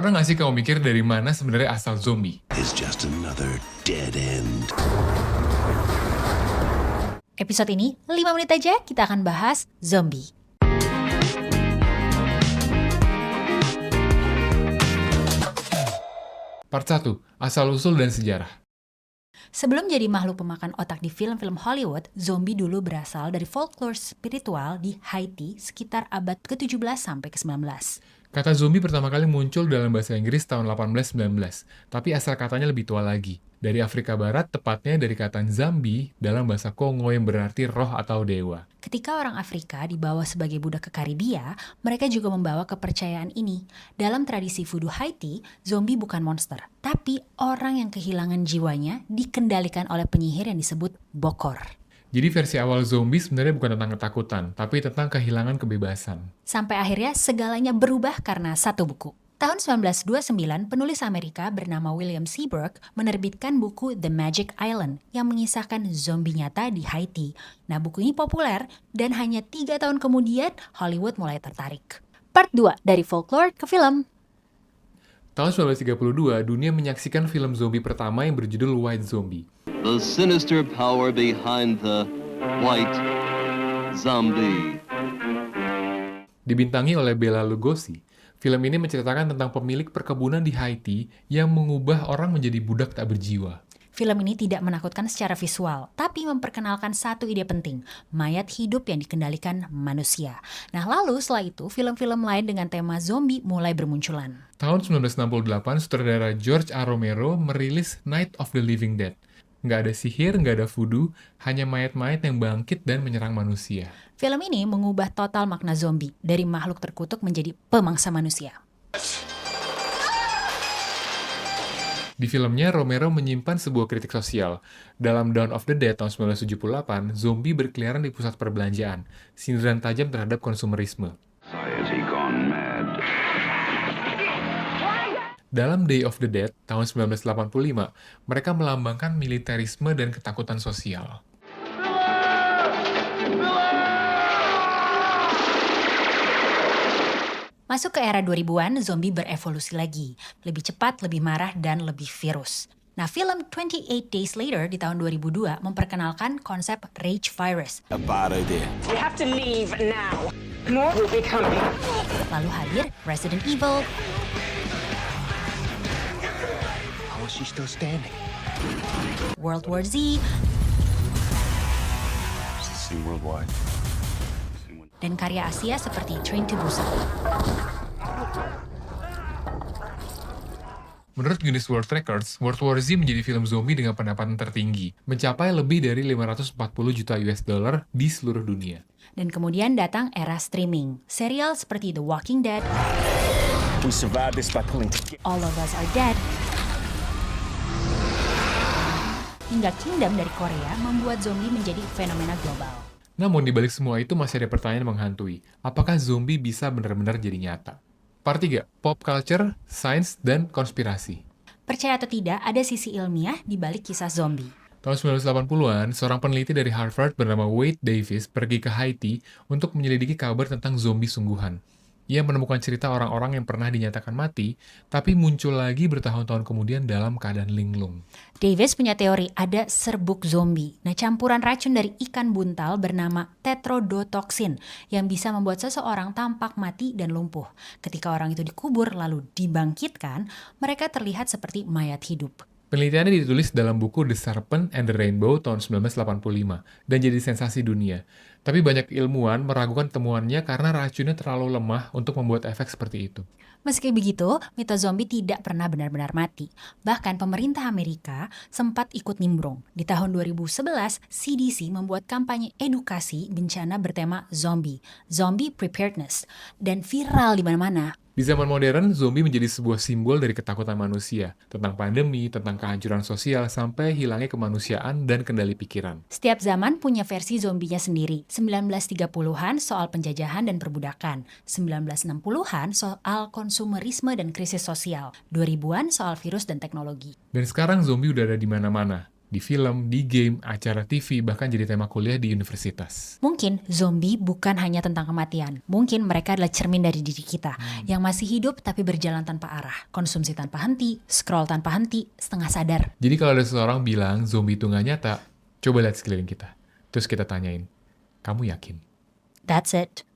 Pernah nggak sih kamu mikir dari mana sebenarnya asal zombie? Is just another dead end. Episode ini 5 menit aja kita akan bahas zombie. Part 1. Asal-usul dan sejarah. Sebelum jadi makhluk pemakan otak di film-film Hollywood, zombie dulu berasal dari folklore spiritual di Haiti sekitar abad ke-17 sampai ke-19. Kata zombie pertama kali muncul dalam bahasa Inggris tahun 1819, tapi asal katanya lebih tua lagi. Dari Afrika Barat, tepatnya dari kata zambi dalam bahasa Kongo yang berarti roh atau dewa. Ketika orang Afrika dibawa sebagai budak ke Karibia, mereka juga membawa kepercayaan ini. Dalam tradisi voodoo Haiti, zombie bukan monster, tapi orang yang kehilangan jiwanya dikendalikan oleh penyihir yang disebut bokor. Jadi versi awal zombie sebenarnya bukan tentang ketakutan, tapi tentang kehilangan kebebasan. Sampai akhirnya segalanya berubah karena satu buku. Tahun 1929, penulis Amerika bernama William Seabrook menerbitkan buku The Magic Island yang mengisahkan zombie nyata di Haiti. Nah, buku ini populer dan hanya 3 tahun kemudian Hollywood mulai tertarik. Part 2 dari folklore ke film. Tahun 1932, dunia menyaksikan film zombie pertama yang berjudul White Zombie. The sinister power behind the White Zombie. Dibintangi oleh Bela Lugosi, film ini menceritakan tentang pemilik perkebunan di Haiti yang mengubah orang menjadi budak tak berjiwa. Film ini tidak menakutkan secara visual, tapi memperkenalkan satu ide penting, mayat hidup yang dikendalikan manusia. Nah, lalu setelah itu, film-film lain dengan tema zombie mulai bermunculan. Tahun 1968, sutradara George A. Romero merilis Night of the Living Dead. Nggak ada sihir, nggak ada voodoo, hanya mayat-mayat yang bangkit dan menyerang manusia. Film ini mengubah total makna zombie, dari makhluk terkutuk menjadi pemangsa manusia. Di filmnya, Romero menyimpan sebuah kritik sosial. Dalam Dawn of the Dead tahun 1978, zombie berkeliaran di pusat perbelanjaan, sindiran tajam terhadap konsumerisme. Society gone mad. Dalam Day of the Dead tahun 1985, mereka melambangkan militerisme dan ketakutan sosial. Masuk ke era 2000-an, zombie berevolusi lagi. Lebih cepat, lebih marah, dan lebih virus. Nah, film 28 Days Later di tahun 2002 memperkenalkan konsep rage virus. A bad idea. We have to leave now. More will be coming. Lalu hadir Resident Evil, How is she still standing? World War Z, It's the same worldwide. dan karya Asia seperti Train to Busan. Menurut Guinness World Records, World War Z menjadi film zombie dengan pendapatan tertinggi, mencapai lebih dari 540 juta US dollar di seluruh dunia. Dan kemudian datang era streaming. Serial seperti The Walking Dead, We survived this by pulling together. All of Us Are Dead, hingga Kingdom dari Korea membuat zombie menjadi fenomena global. Namun di balik semua itu masih ada pertanyaan menghantui. Apakah zombie bisa benar-benar jadi nyata? Part 3, Pop Culture, Sains, dan Konspirasi. Percaya atau tidak, ada sisi ilmiah di balik kisah zombie. Tahun 1980-an, seorang peneliti dari Harvard bernama Wade Davis pergi ke Haiti untuk menyelidiki kabar tentang zombie sungguhan. Ia menemukan cerita orang-orang yang pernah dinyatakan mati, tapi muncul lagi bertahun-tahun kemudian dalam keadaan linglung. Davis punya teori ada serbuk zombie. Nah, campuran racun dari ikan buntal bernama tetrodotoxin yang bisa membuat seseorang tampak mati dan lumpuh. Ketika orang itu dikubur lalu dibangkitkan, mereka terlihat seperti mayat hidup. Penelitiannya ditulis dalam buku The Serpent and the Rainbow tahun 1985 dan jadi sensasi dunia. Tapi banyak ilmuwan meragukan temuannya karena racunnya terlalu lemah untuk membuat efek seperti itu. Meski begitu, mitos zombie tidak pernah benar-benar mati. Bahkan pemerintah Amerika sempat ikut nimbrung. Di tahun 2011, CDC membuat kampanye edukasi bencana bertema zombie preparedness, dan viral di mana-mana. Di zaman modern, zombie menjadi sebuah simbol dari ketakutan manusia, tentang pandemi, tentang kehancuran sosial, sampai hilangnya kemanusiaan dan kendali pikiran. Setiap zaman punya versi zombinya sendiri. 1930-an soal penjajahan dan perbudakan, 1960-an soal konsumerisme dan krisis sosial, 2000-an soal virus dan teknologi. Dan sekarang zombie udah ada di mana-mana. Di film, di game, acara TV, bahkan jadi tema kuliah di universitas. Mungkin zombie bukan hanya tentang kematian. Mungkin mereka adalah cermin dari diri kita yang masih hidup tapi berjalan tanpa arah. Konsumsi tanpa henti, scroll tanpa henti, setengah sadar. Jadi kalau ada seseorang bilang zombie itu nggak nyata, coba lihat sekeliling kita. Terus kita tanyain, kamu yakin? That's it.